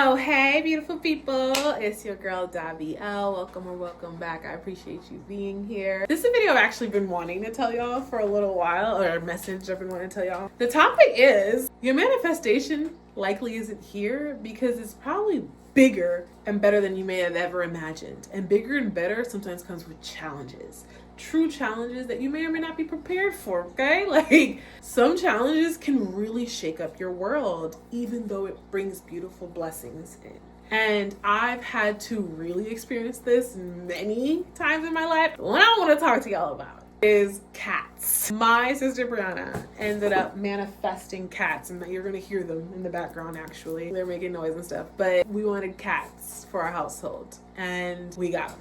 Oh, hey, beautiful people. It's your girl, Davi L. Welcome or welcome back. I appreciate you being here. This is a video I've actually been wanting to tell y'all for a little while, or a message I've been wanting to tell y'all. The topic is your manifestation likely isn't here because it's probably bigger and better than you may have ever imagined. And bigger and better sometimes comes with challenges. True challenges that you may or may not be prepared for, okay? Like, some challenges can really shake up your world, even though it brings beautiful blessings in. And I've had to really experience this many times in my life. What I want to talk to y'all about is cats. My sister Brianna ended up manifesting cats, and you're gonna hear them in the background actually. They're making noise and stuff, but we wanted cats for our household, and we got them.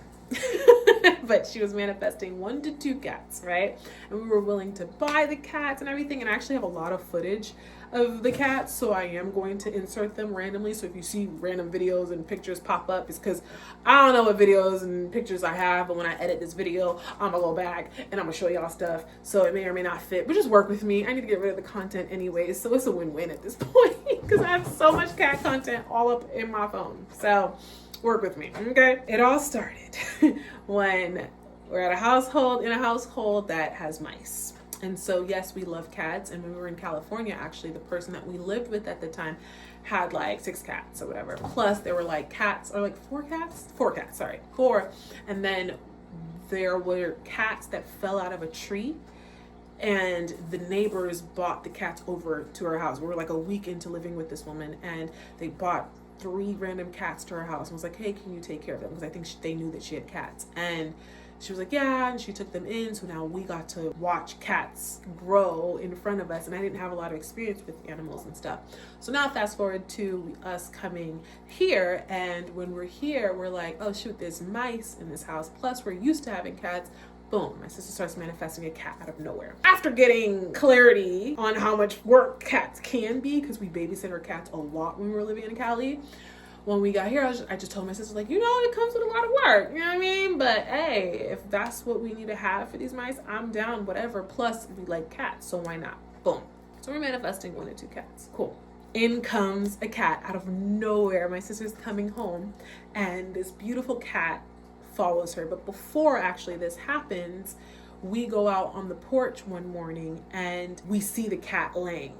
But she was manifesting 1 to 2 cats, right? And we were willing to buy the cats and everything, and I actually have a lot of footage of the cats, so I am going to insert them randomly. So if you see random videos and pictures pop up, it's because I don't know what videos and pictures I have, but when I edit this video, I'm gonna go back and I'm gonna show y'all stuff, so it may or may not fit, but just work with me. I need to get rid of the content anyways, so it's a win-win at this point because I have so much cat content all up in my phone. So work with me, okay? It all started when we're at a household that has mice. And so yes, we love cats. And when we were in California, actually, the person that we lived with at the time had like 6 cats or whatever. Plus there were like cats, or like 4 cats? 4 cats, sorry. 4. And then there were cats that fell out of a tree, and the neighbors bought the cats over to our house. We were like a week into living with this woman, and they bought 3 random cats to her house and was like, hey, can you take care of them? Because I think they knew that she had cats. And she was like, yeah, and she took them in. So now we got to watch cats grow in front of us, and I didn't have a lot of experience with animals and stuff. So now fast forward to us coming here, and when we're here, we're like, oh shoot, there's mice in this house, plus we're used to having cats. Boom, my sister starts manifesting a cat out of nowhere. After getting clarity on how much work cats can be, because we babysit our cats a lot when we were living in Cali, when we got here, I just told my sister, like, it comes with a lot of work, you know what I mean? But hey, if that's what we need to have for these mice, I'm down, whatever. Plus, we like cats, so why not? Boom. So we're manifesting 1 or 2 cats. Cool. In comes a cat out of nowhere. My sister's coming home, and this beautiful cat follows her. But before actually this happens, we go out on the porch one morning and we see the cat laying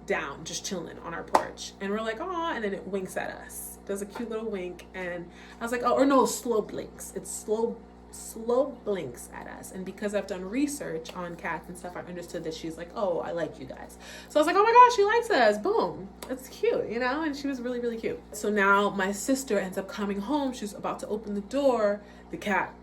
down, just chilling on our porch, and we're like, oh, and then it winks at us, does a cute little wink, and I was like, oh, or no, slow blinks. It's slow blinks at us. And because I've done research on cats and stuff, I understood that she's like, oh, I like you guys. So I was like, oh my gosh, she likes us. Boom, it's cute, and she was really, really cute. So now my sister ends up coming home. She's about to open the door. The cat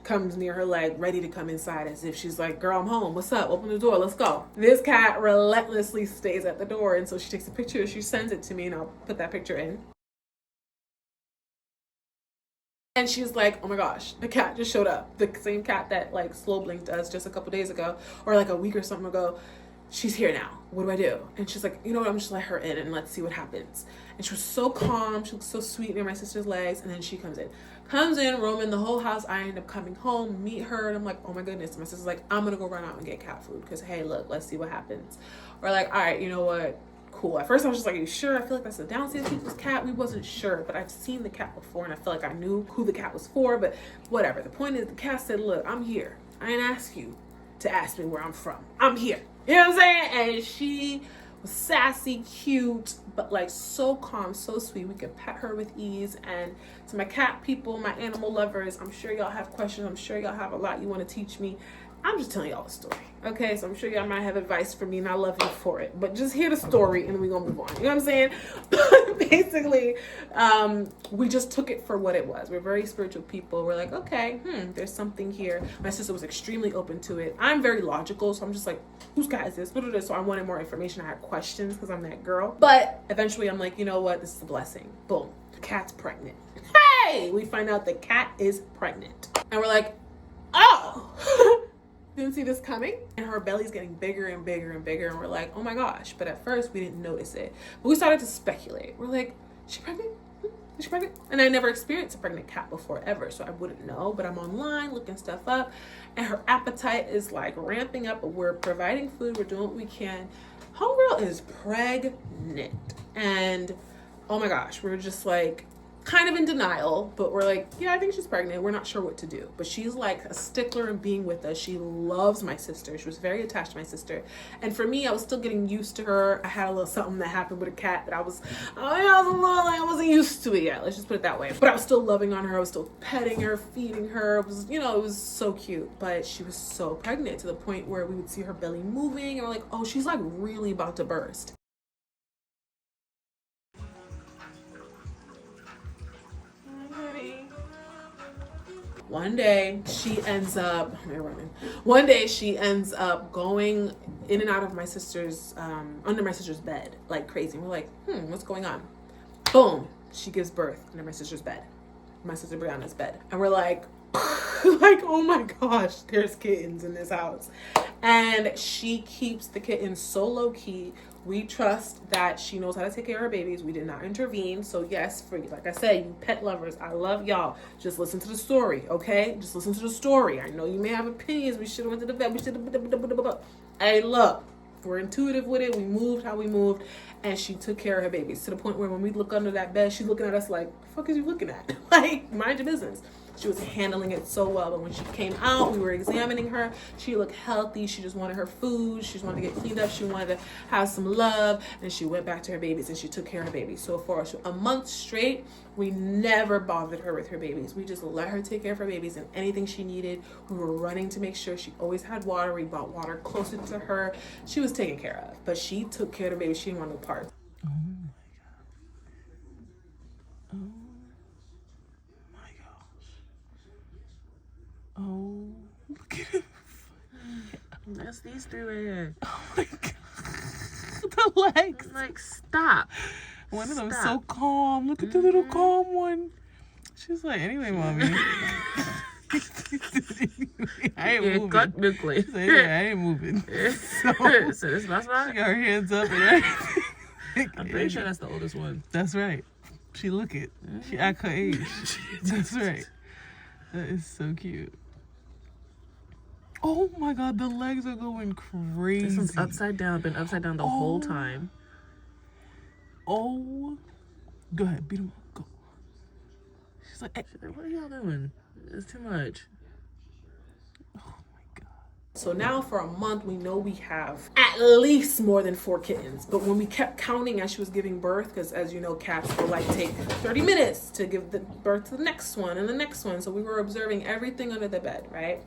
comes near her leg, ready to come inside, as if she's like, girl, I'm home, what's up, open the door, let's go. This cat relentlessly stays at the door, and so she takes a picture, she sends it to me, and I'll put that picture in. And she's like, oh my gosh, the cat just showed up. The same cat that like slow blinked us just a couple days ago, or like a week or something ago. She's here now. What do I do? And she's like, you know what, I'm just let her in and let's see what happens. And she was so calm. She looked so sweet near my sister's legs. And then she comes in, roaming the whole house. I end up coming home, meet her, and I'm like, oh my goodness. And my sister's like, I'm gonna go run out and get cat food, because hey, look, let's see what happens. Or like, all right, you know what? Cool. At first I was just like, are you sure? I feel like that's a downstairs people's cat. We wasn't sure, but I've seen the cat before, and I feel like I knew who the cat was for, but whatever. The point is, the cat said, look, I'm here. I didn't ask you to ask me where I'm from. I'm here. You know what I'm saying? And she was sassy, cute, but like so calm, so sweet. We could pet her with ease. And to my cat people, my animal lovers, I'm sure y'all have questions. I'm sure y'all have a lot you want to teach me. I'm just telling y'all the story, okay? So I'm sure y'all might have advice for me, and I love you for it. But just hear the story, and then we're going to move on. You know what I'm saying? But basically, we just took it for what it was. We're very spiritual people. We're like, okay, there's something here. My sister was extremely open to it. I'm very logical, so I'm just like, whose cat is this? So I wanted more information. I had questions because I'm that girl. But eventually, I'm like, you know what? This is a blessing. Boom. The cat's pregnant. Hey! We find out the cat is pregnant. And we're like, oh! Didn't see this coming, and her belly's getting bigger and bigger and bigger, and we're like, oh my gosh. But at first we didn't notice it, but we started to speculate. We're like, is she pregnant? Is she pregnant? And I never experienced a pregnant cat before ever, so I wouldn't know. But I'm online looking stuff up, and her appetite is like ramping up. We're providing food, we're doing what we can. Homegirl is pregnant, and oh my gosh, we were just like kind of in denial, but we're like, yeah, I think she's pregnant. We're not sure what to do. But she's like a stickler in being with us. She loves my sister. She was very attached to my sister. And for me, I was still getting used to her. I had a little something that happened with a cat that I was a little, I wasn't used to it yet. Let's just put it that way. But I was still loving on her. I was still petting her, feeding her. It was, it was so cute. But she was so pregnant to the point where we would see her belly moving and we're like, oh, she's like really about to burst. One day she ends up going in and out of my sister's under my sister's bed like crazy. We're like, what's going on? Boom, she gives birth under my sister's bed, my sister Brianna's bed. And we're like like, oh my gosh, there's kittens in this house. And she keeps the kittens so low key. We trust that she knows how to take care of her babies. We did not intervene. So yes, for like I said, you pet lovers, I love y'all. Just listen to the story, okay? Just listen to the story. I know you may have opinions. We should have went to the vet. We should have. Hey, look, we're intuitive with it. We moved how we moved, and she took care of her babies to the point where when we look under that bed, she's looking at us like, "The fuck is you looking at?" Like, mind your business. She was handling it so well. But when she came out, we were examining her. She looked healthy. She just wanted her food. She just wanted to get cleaned up. She wanted to have some love. And she went back to her babies and she took care of her babies. So for a month straight, we never bothered her with her babies. We just let her take care of her babies and anything she needed. We were running to make sure she always had water. We brought water closer to her. She was taken care of. But she took care of her babies. She didn't want no part. Oh my God. Oh. Oh, look at him. That's these three right here. Oh my God. The legs. I'm like, stop. One of them so calm. Look at the little calm one. She's like, anyway, mommy. I ain't moving. Cut me quick. So, yeah, I ain't moving. So this last one? She got her hands up and everything. I'm pretty sure that's the oldest one. That's right. She look it. She act her age. That's right. That is so cute. Oh my God, the legs are going crazy. This one's upside down. Been upside down the whole time. Oh. Go ahead, beat him up. Go. She's like, what are y'all doing? It's too much. Oh my God. So now for a month, we know we have at least more than 4 kittens. But when we kept counting as she was giving birth, because as you know, cats will like take 30 minutes to give the birth to the next one and the next one. So we were observing everything under the bed, right?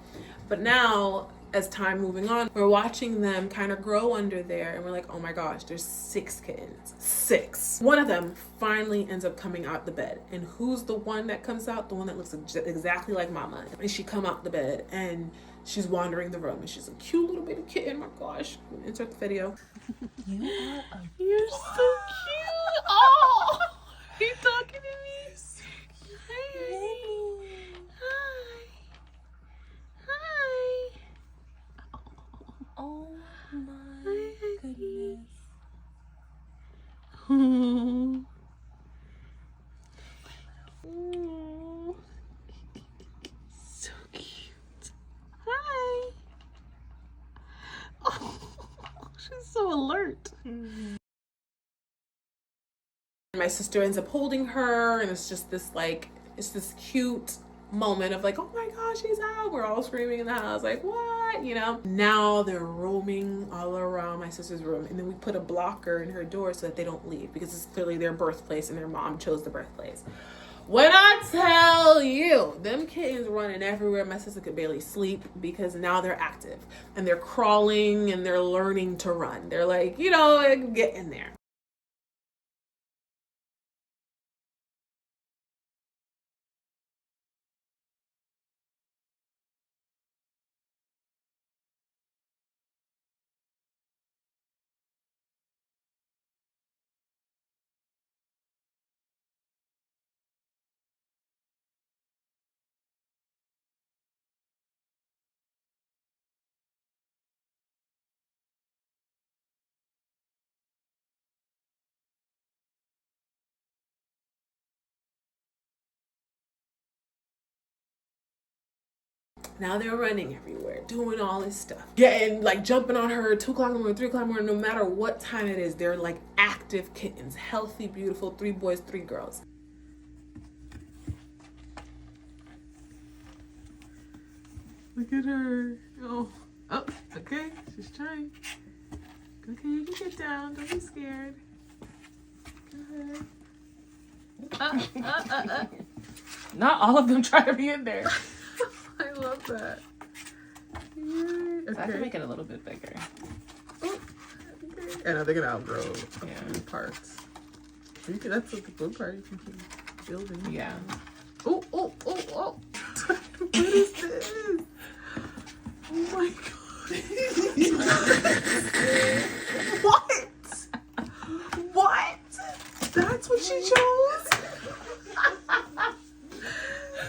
But now, as time moving on, we're watching them kind of grow under there, and we're like, oh my gosh, there's 6 kittens. 6. One of them finally ends up coming out the bed. And who's the one that comes out? The one that looks exactly like Mama. And she come out the bed, and she's wandering the room, and she's a cute little baby kitten. My gosh. Insert the video. You're so cute. Oh, you talking to me? Hey. Oh my goodness. So cute. Hi. Oh, she's so alert. My sister ends up holding her, and it's just this this cute moment of like, oh my gosh, she's out. We're all screaming in the house like, what, now they're roaming all around my sister's room, and then we put a blocker in her door so that they don't leave, because it's clearly their birthplace and their mom chose the birthplace. When I tell you, them kittens running everywhere, my sister could barely sleep because now they're active and they're crawling and they're learning to run. They're like, get in there. Now they're running everywhere, doing all this stuff, getting like jumping on her 2 o'clock in the morning, 3 o'clock in the morning, no matter what time it is. They're like active kittens, healthy, beautiful, 3 boys, 3 girls. Look at her. Oh, okay. She's trying. Okay, you can get down. Don't be scared. Go ahead. Not all of them try to be in there. I love that. So I can make it a little bit bigger. Okay. And I think it outgrow a Yeah. few parts. That's what the good part. You can keep building. Yeah. Oh. What is this? Oh my god. What? That's what she chose?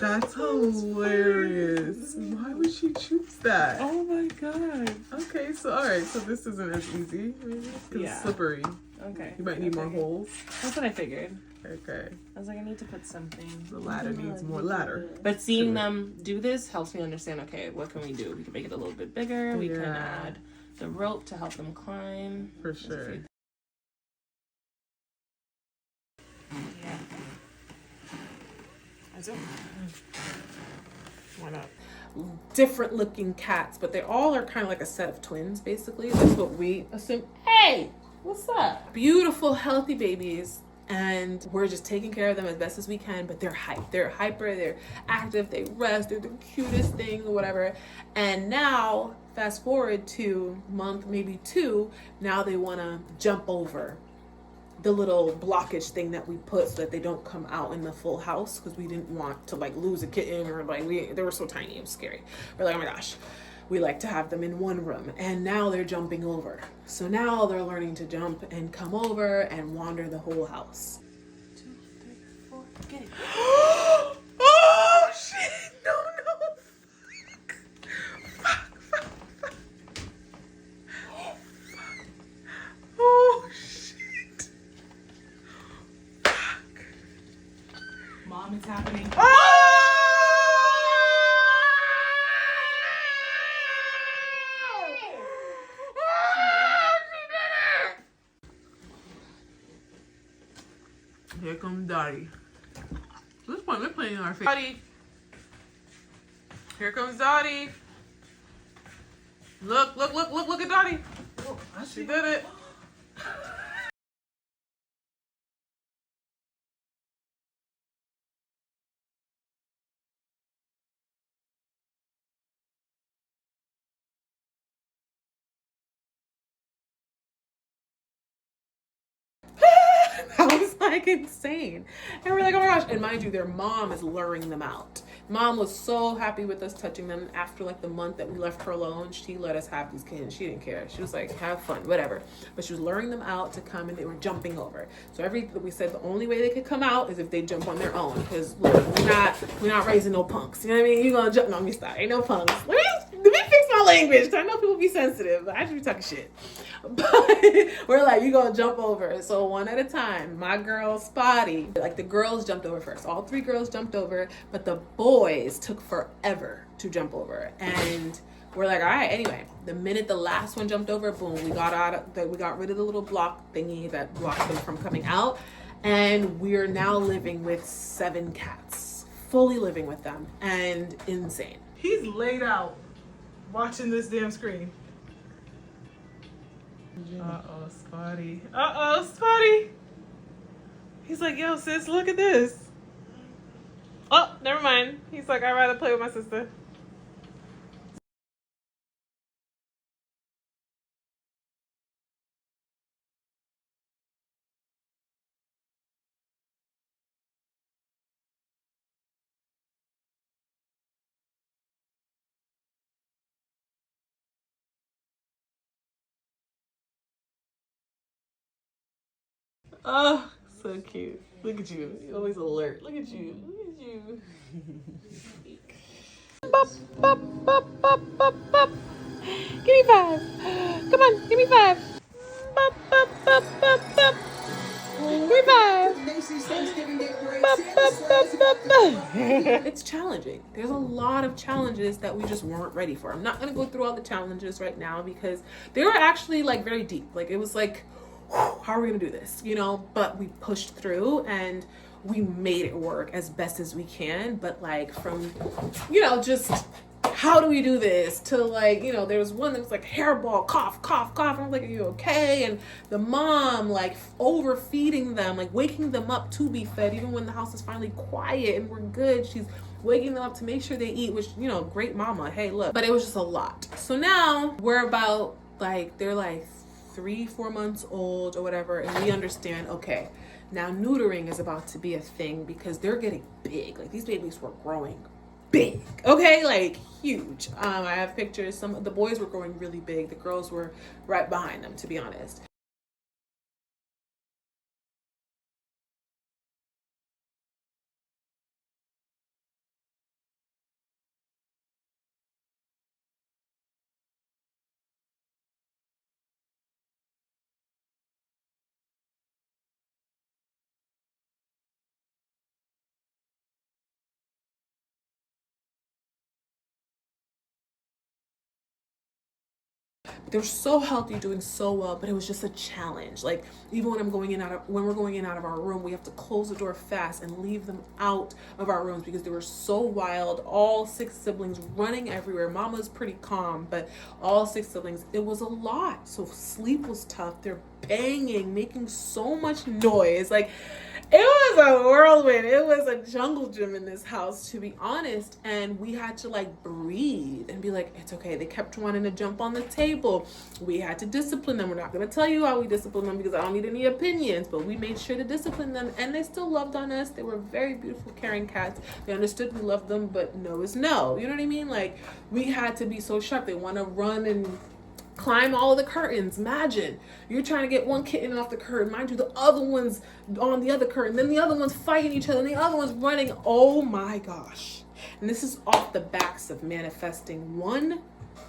That's hilarious. Why would she choose that? Oh my god. Okay, so alright, so this isn't as easy, maybe? 'Cause Yeah. it's slippery. Okay. You might need more Okay. holes. That's what I figured. Okay. I was like, I need to put something. The ladder needs more ladder. But seeing them do this helps me understand, okay, what can we do? We can make it a little bit bigger. We can Yeah. add the rope to help them climb. For There's a sure. few- Yeah. Why not? Different looking cats, but they all are kind of like a set of twins, basically. That's what we assume. Hey, what's up? Beautiful, healthy babies. And we're just taking care of them as best as we can, but they're hype. They're hyper, they're active, they rest, they're the cutest thing, or whatever. And now, fast forward to month, maybe 2, now they want to jump over the little blockage thing that we put so that they don't come out in the full house, because we didn't want to like lose a kitten, or like they were so tiny, it was scary. We're like, oh my gosh, we like to have them in one room, and now they're jumping over. So now they're learning to jump and come over and wander the whole house. 2, 3, 4. Get it. Oh shit! No. Fuck. Oh shit! Fuck. Mom, it's happening. Here comes Dottie. At this point, we're playing in our face. Dottie. Here comes Dottie. Look at Dottie. She did it. That was like insane. And we're like, oh my gosh. And mind you, their mom is luring them out. Mom was so happy with us touching them. After like the month that we left her alone, she let us have these kittens. She didn't care. She was like, have fun, whatever. But she was luring them out to come, and they were jumping over. So we said the only way they could come out is if they jump on their own. Because we're not raising no punks. You know what I mean? You're gonna jump. No, let me stop. Ain't no punks. Let me fix my language, because I know people be sensitive, but I should be talking shit. But we're like, you gonna jump over. So one at a time. My girl Spotty, like the girls jumped over first. All 3 girls jumped over, but the boys took forever to jump over. And we're like, all right, anyway, the minute the last one jumped over, boom, we got rid of the little block thingy that blocked them from coming out. And we're now living with 7 cats, fully living with them, and insane. He's laid out watching this damn screen. Uh-oh, Spotty. He's like, yo, sis, look at this. Oh, never mind. He's like, I'd rather play with my sister. Oh, so cute. Look at you. You're always alert. Look at you. Look at you. Bop, bop, bop, bop, bop, bop. Give me 5. Come on, give me 5. Bop, bop, bop, bop, bop. Give me 5. Macy's Thanksgiving Day Parade. Bop, It's challenging. There's a lot of challenges that we just weren't ready for. I'm not gonna go through all the challenges right now because they were actually like very deep. Like it was like, how are we gonna do this? You know, but we pushed through and we made it work as best as we can. But like from, you know, just how do we do this to like, you know, there was one that was like hairball, cough, cough, cough. And I'm like, are you okay? And the mom like overfeeding them, like waking them up to be fed, even when the house is finally quiet and we're good. She's waking them up to make sure they eat, which, you know, great mama. Hey, look. But it was just a lot. So now we're about like, they're like 3-4 months old or whatever. And we understand, okay, now neutering is about to be a thing because they're getting big. Like these babies were growing big, okay, like huge. I have pictures. Some of the boys were growing really big. The girls were right behind them, to be honest. They're so healthy, doing so well, but it was just a challenge. Like even when we're going in and out of our room, we have to close the door fast and leave them out of our rooms because they were so wild. All 6 siblings running everywhere. Mama's pretty calm, but all 6 siblings, it was a lot. So sleep was tough. They're banging, making so much noise. Like it was a whirlwind. It was a jungle gym in this house, to be honest. And we had to like breathe and be like, it's okay. They kept wanting to jump on the table. We had to discipline them. We're not going to tell you how we discipline them because I don't need any opinions, but we made sure to discipline them. And they still loved on us. They were very beautiful, caring cats. They understood we loved them, but no is no. You know what I mean? Like we had to be so sharp. They want to run and climb all the curtains. Imagine you're trying to get one kitten off the curtain, mind you, the other one's on the other curtain, then the other one's fighting each other, and the other one's running. Oh my gosh. And this is off the backs of manifesting 1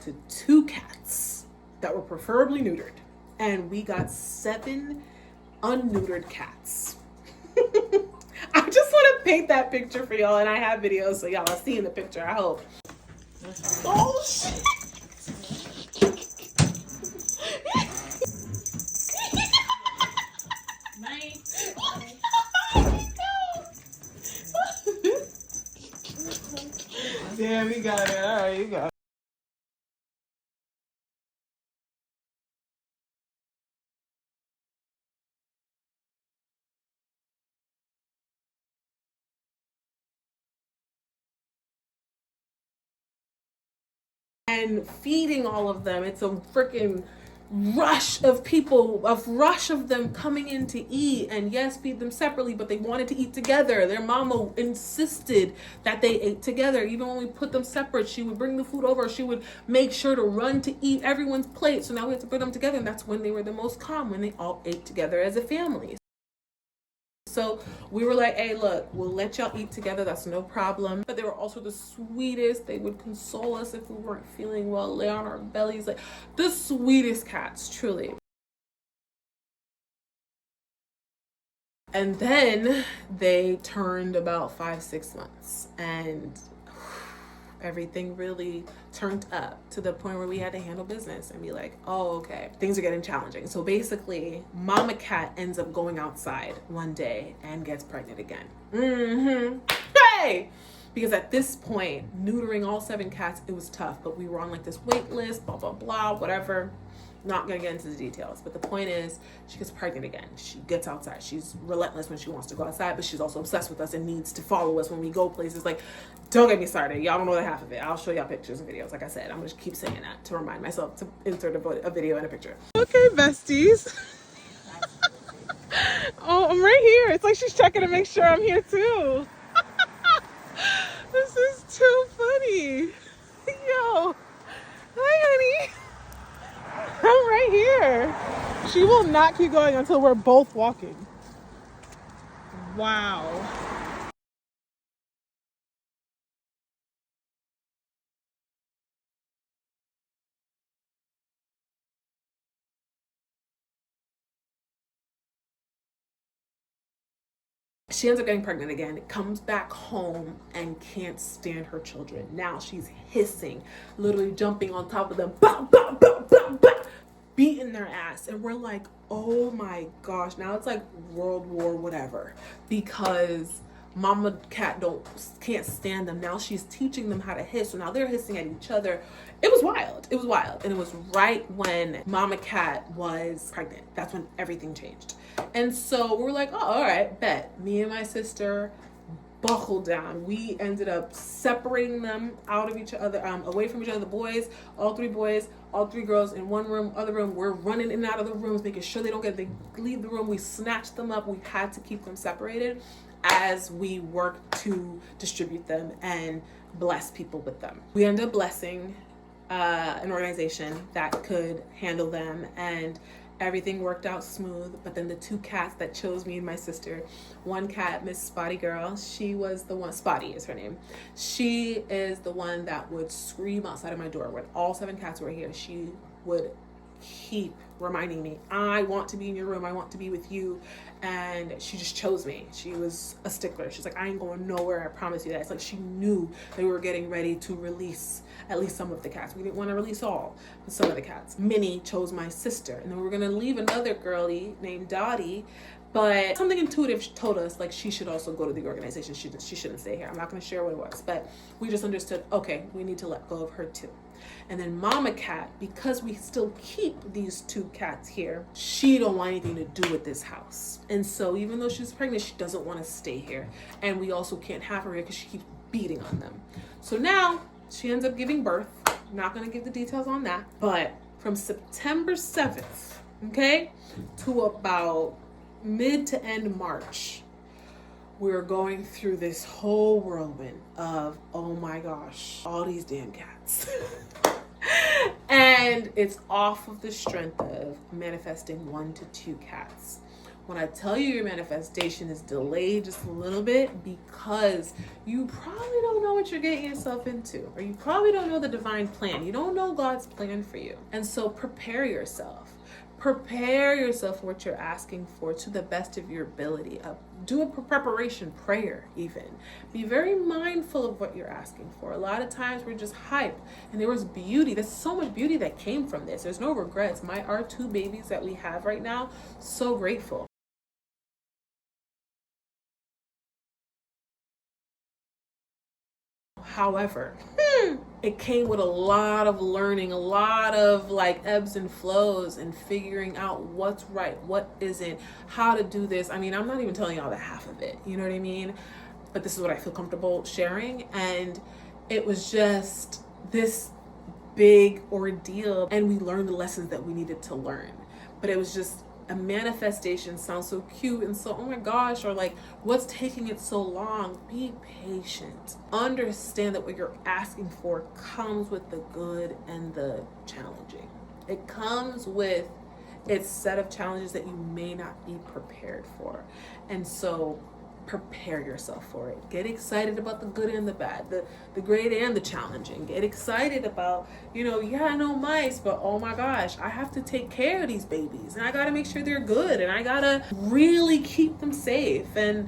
to 2 cats that were preferably neutered, and we got 7 unneutered cats. I just want to paint that picture for y'all, and I have videos so y'all are seeing the picture, I hope. Oh shit. Yeah, we got it. All right, you got it. And feeding all of them. It's a freaking rush of people, a rush of them coming in to eat. And yes, feed them separately, but they wanted to eat together. Their mama insisted that they ate together. Even when we put them separate, she would bring the food over. She would make sure to run to eat everyone's plate. So now we have to put them together. And that's when they were the most calm, when they all ate together as a family. So we were like, hey, look, we'll let y'all eat together. That's no problem. But they were also the sweetest. They would console us if we weren't feeling well, lay on our bellies. Like the sweetest cats, truly. And then they turned about 5-6 months and everything really turned up to the point where we had to handle business and be like, oh, okay, things are getting challenging. So basically, mama cat ends up going outside one day and gets pregnant again. Hey! Because at this point, neutering all 7 cats, it was tough, but we were on like this wait list, blah, blah, blah, whatever. Not gonna get into the details, but the point is she gets pregnant again. She gets outside. She's relentless when she wants to go outside, but she's also obsessed with us and needs to follow us when we go places. Like, don't get me started. Y'all don't know the half of it. I'll show y'all pictures and videos. Like I said, I'm gonna keep saying that to remind myself to insert a video and a picture. Okay, besties. Oh, I'm right here. It's like she's checking to make sure I'm here too. This is too funny. Yo. Hi, honey. I'm right here. She will not keep going until we're both walking. Wow. She ends up getting pregnant again, comes back home and can't stand her children. Now she's hissing, literally jumping on top of them, bah, bah, bah, bah, bah, beating their ass. And we're like, oh my gosh, now it's like World War whatever, because Mama Cat can't stand them. Now she's teaching them how to hiss. So now they're hissing at each other. It was wild. It was wild. And it was right when Mama Cat was pregnant. That's when everything changed. And so we're like, oh, all right, bet. Me and my sister buckled down. We ended up separating them out of each other, away from each other. The boys, all three girls in one room, other room. We're running in and out of the rooms, making sure they leave the room. We snatched them up. We had to keep them separated as we work to distribute them and bless people with them. We ended up blessing an organization that could handle them, and everything worked out smooth. But then the two cats that chose me and my sister, one cat, Miss Spotty Girl, she was the one, Spotty is her name. She is the one that would scream outside of my door when all 7 cats were here. She would keep reminding me, I want to be in your room, I want to be with you. And she just chose me. She was a stickler. She's like, I ain't going nowhere, I promise you that. It's like she knew that we were getting ready to release at least some of the cats. We didn't want to release all, but some of the cats. Minnie chose my sister, and then we were gonna leave another girlie named Dottie, but something intuitive told us like she should also go to the organization. She shouldn't stay here. I'm not gonna share what it was, but we just understood, okay, we need to let go of her too. And then Mama Cat, because we still keep these 2 cats here, she don't want anything to do with this house. And so even though she's pregnant, she doesn't want to stay here. And we also can't have her here because she keeps beating on them. So now she ends up giving birth. I'm not going to give the details on that. But from September 7th, okay, to about mid to end March, we're going through this whole whirlwind of, oh my gosh, all these damn cats. And it's off of the strength of manifesting 1 to 2 cats. When I tell you your manifestation is delayed just a little bit, because you probably don't know what you're getting yourself into, or you probably don't know the divine plan. You don't know God's plan for you. And so prepare yourself. Prepare yourself for what you're asking for to the best of your ability. Do a preparation prayer even. Be very mindful of what you're asking for. A lot of times we're just hype, and there was beauty. There's so much beauty that came from this. There's no regrets. Our 2 babies that we have right now, so grateful. However, it came with a lot of learning, a lot of like ebbs and flows, and figuring out what's right, what isn't, how to do this. I mean, I'm not even telling y'all the half of it, you know what I mean? But this is what I feel comfortable sharing. And it was just this big ordeal, and we learned the lessons that we needed to learn. But it was just a manifestation. Sounds so cute and so, oh my gosh, or like, what's taking it so long? Be patient. Understand that what you're asking for comes with the good and the challenging. It comes with its set of challenges that you may not be prepared for. And so prepare yourself for it. Get excited about the good and the bad, the great and the challenging. Get excited about, no mice, but oh my gosh, I have to take care of these babies, and I gotta make sure they're good, and I gotta really keep them safe. And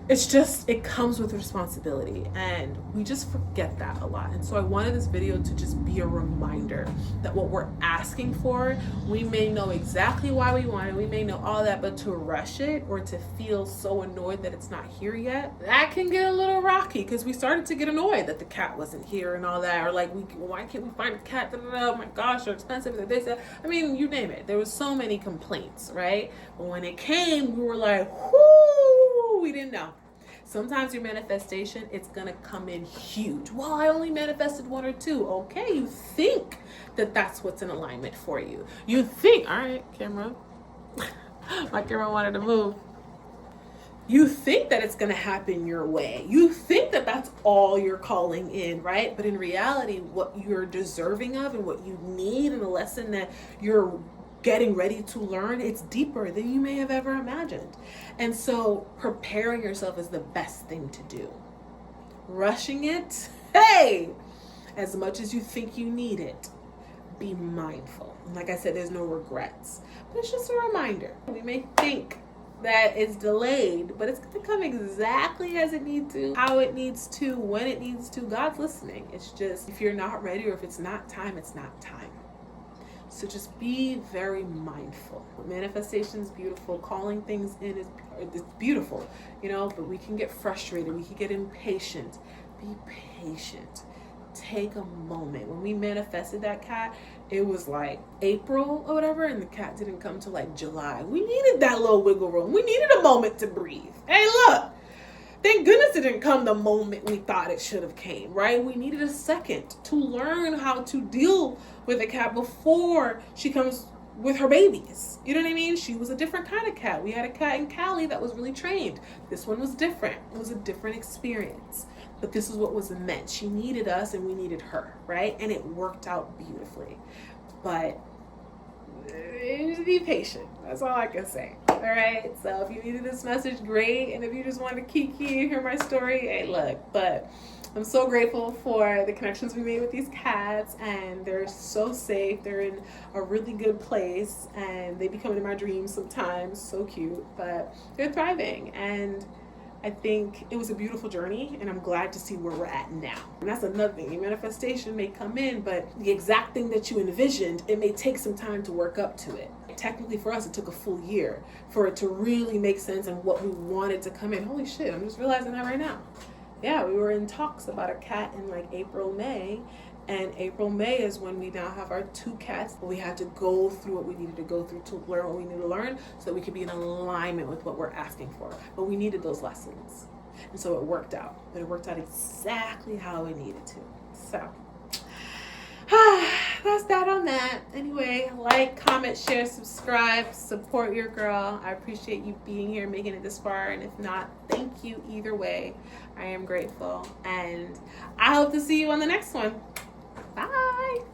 it comes with responsibility, and we just forget that a lot. And so I wanted this video to just be a reminder that what we're asking for, we may know exactly why we want it, we may know all that, but to rush it or to feel so annoyed that it's not here yet, that can get a little rocky, because we started to get annoyed that the cat wasn't here and all that, or like, why can't we find a cat? Oh my gosh, they're expensive. I mean, you name it. There was so many complaints, right? But when it came, we were like, whoo, we didn't know. Sometimes your manifestation, it's gonna come in huge. Well, I only manifested 1 or 2. Okay, you think that that's what's in alignment for you. You think, all right, camera. My camera wanted to move. You think that it's gonna happen your way. You think that that's all you're calling in, right? But in reality, what you're deserving of and what you need, and the lesson that you're getting ready to learn, it's deeper than you may have ever imagined. And so preparing yourself is the best thing to do. Rushing it, hey, as much as you think you need it, be mindful. And like I said, there's no regrets, but it's just a reminder. We may think that it's delayed, but it's gonna come exactly as it needs to, how it needs to, when it needs to. God's listening. It's just, if you're not ready or if it's not time, it's not time. So just be very mindful. Manifestation is beautiful. Calling things in is beautiful, you know, but we can get frustrated. We can get impatient. Be patient. Take a moment. When we manifested that cat, it was like April or whatever, and the cat didn't come till like July. We needed that little wiggle room. We needed a moment to breathe. Hey, look. Thank goodness it didn't come the moment we thought it should have came, right? We needed a second to learn how to deal with a cat before she comes with her babies. You know what I mean? She was a different kind of cat. We had a cat in Cali that was really trained. This one was different. It was a different experience. But this is what was meant. She needed us and we needed her, right? And it worked out beautifully. But just be patient. That's all I can say. All right. So if you needed this message, great. And if you just want to kiki and hear my story, hey, look. But I'm so grateful for the connections we made with these cats, and they're so safe. They're in a really good place, and they be coming in my dreams sometimes. So cute, but they're thriving. And I think it was a beautiful journey, and I'm glad to see where we're at now. And that's another thing. Your manifestation may come in, but the exact thing that you envisioned, it may take some time to work up to it. Technically for us, it took a full year for it to really make sense and what we wanted to come in. Holy shit, I'm just realizing that right now. Yeah, we were in talks about a cat in like April, May. And April, May is when we now have our 2 cats. But we had to go through what we needed to go through to learn what we need to learn so that we could be in alignment with what we're asking for. But we needed those lessons. And so it worked out. But it worked out exactly how it needed to. So, that's that on that. Anyway, like, comment, share, subscribe, support your girl. I appreciate you being here, making it this far. And if not, thank you either way. I am grateful. And I hope to see you on the next one. Bye.